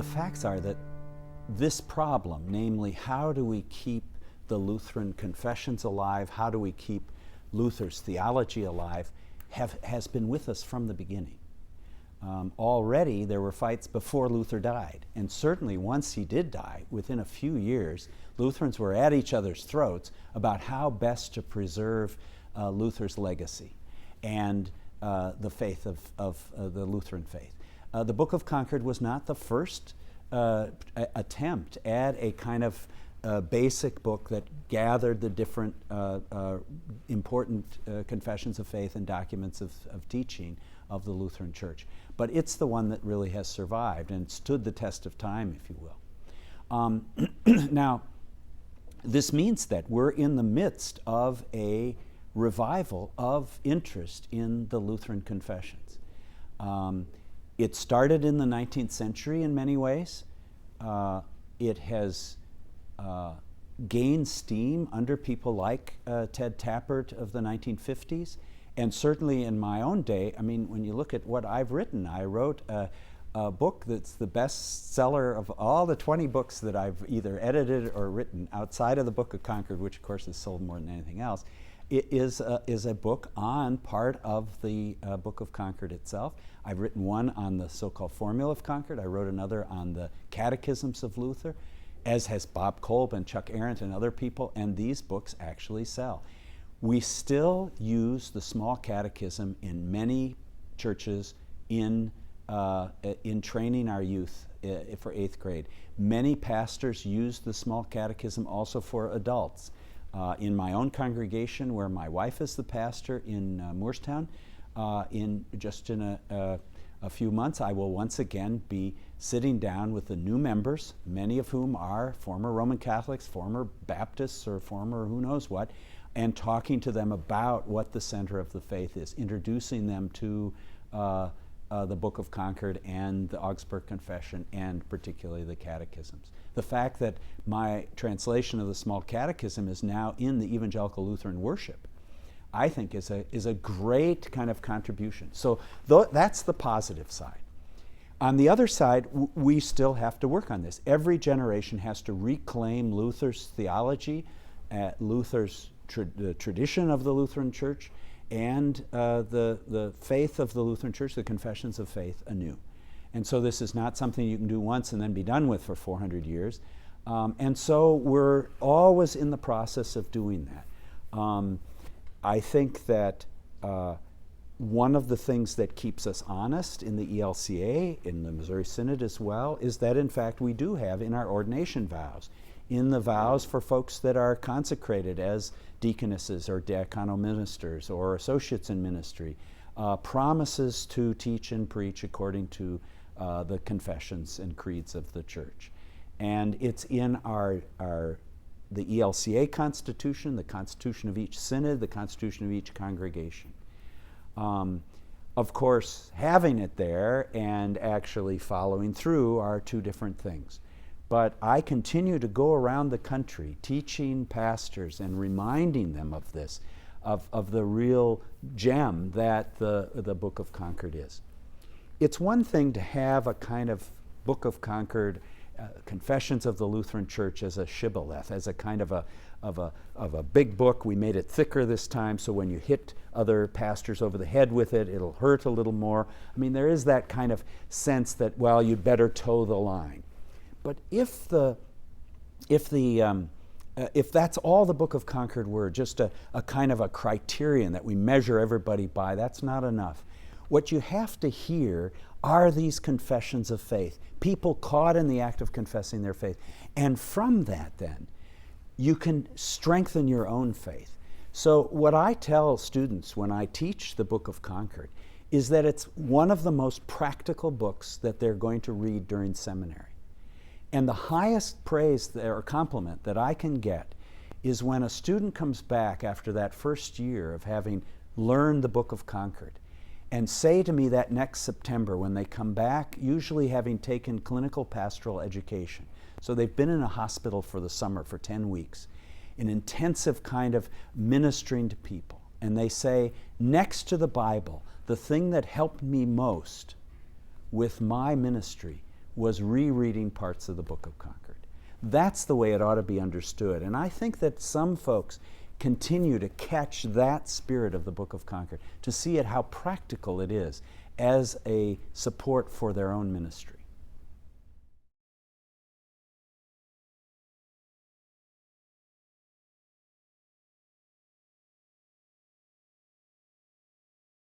the facts are that this problem, namely how do we keep the Lutheran confessions alive, how do we keep Luther's theology alive, has been with us from the beginning. Already there were fights before Luther died, and certainly once he did die, within a few years, Lutherans were at each other's throats about how best to preserve Luther's legacy and the faith of the Lutheran faith. The Book of Concord was not the first attempt at a kind of basic book that gathered the different important confessions of faith and documents of teaching of the Lutheran Church. But it's the one that really has survived and stood the test of time, if you will. Now, this means that we're in the midst of a revival of interest in the Lutheran confessions. It started in the 19th century in many ways. It has gained steam under people like Ted Tappert of the 1950s. And certainly in my own day, I mean, when you look at what I've written, I wrote a book that's the best seller of all the 20 books that I've either edited or written outside of the Book of Concord, which of course has sold more than anything else. It is a book on part of the Book of Concord itself. I've written one on the so-called Formula of Concord. I wrote another on the Catechisms of Luther, as has Bob Kolb and Chuck Arendt and other people, and these books actually sell. We still use the small catechism in many churches in training our youth for 8th grade. Many pastors use the small catechism also for adults. In my own congregation, where my wife is the pastor in Moorestown, in a few months, I will once again be sitting down with the new members, many of whom are former Roman Catholics, former Baptists, or former who knows what, and talking to them about what the center of the faith is, introducing them to the Book of Concord and the Augsburg Confession, and particularly the catechisms. The fact that my translation of the Small Catechism is now in the Evangelical Lutheran Worship, I think is a great kind of contribution. So that's the positive side. On the other side, we still have to work on this. Every generation has to reclaim Luther's theology, Luther's the tradition of the Lutheran Church, and the faith of the Lutheran Church, the confessions of faith, anew. And so this is not something you can do once and then be done with for 400 years. And so we're always in the process of doing that. I think that one of the things that keeps us honest in the ELCA, in the Missouri Synod as well, is that in fact we do have in our ordination vows, in the vows for folks that are consecrated as deaconesses or diaconal ministers or associates in ministry, promises to teach and preach according to the confessions and creeds of the church. And it's in the ELCA constitution, the constitution of each synod, the constitution of each congregation. Of course, having it there and actually following through are two different things. But I continue to go around the country teaching pastors and reminding them of this, of the real gem that the Book of Concord is. It's one thing to have a kind of Book of Concord, Confessions of the Lutheran Church, as a shibboleth, as a kind of a big book. We made it thicker this time, so when you hit other pastors over the head with it, it'll hurt a little more. I mean, there is that kind of sense that, well, you'd better toe the line. But if that's all the Book of Concord were, just a kind of a criterion that we measure everybody by, that's not enough. What you have to hear are these confessions of faith, people caught in the act of confessing their faith. And from that, then, you can strengthen your own faith. So what I tell students when I teach the Book of Concord is that it's one of the most practical books that they're going to read during seminary. And the highest praise or compliment that I can get is when a student comes back after that first year of having learned the Book of Concord and say to me that next September when they come back, usually having taken clinical pastoral education. So they've been in a hospital for the summer for 10 weeks, an intensive kind of ministering to people. And they say, next to the Bible, the thing that helped me most with my ministry was rereading parts of the Book of Concord. That's the way it ought to be understood. And I think that some folks continue to catch that spirit of the Book of Concord, to see it how practical it is as a support for their own ministry.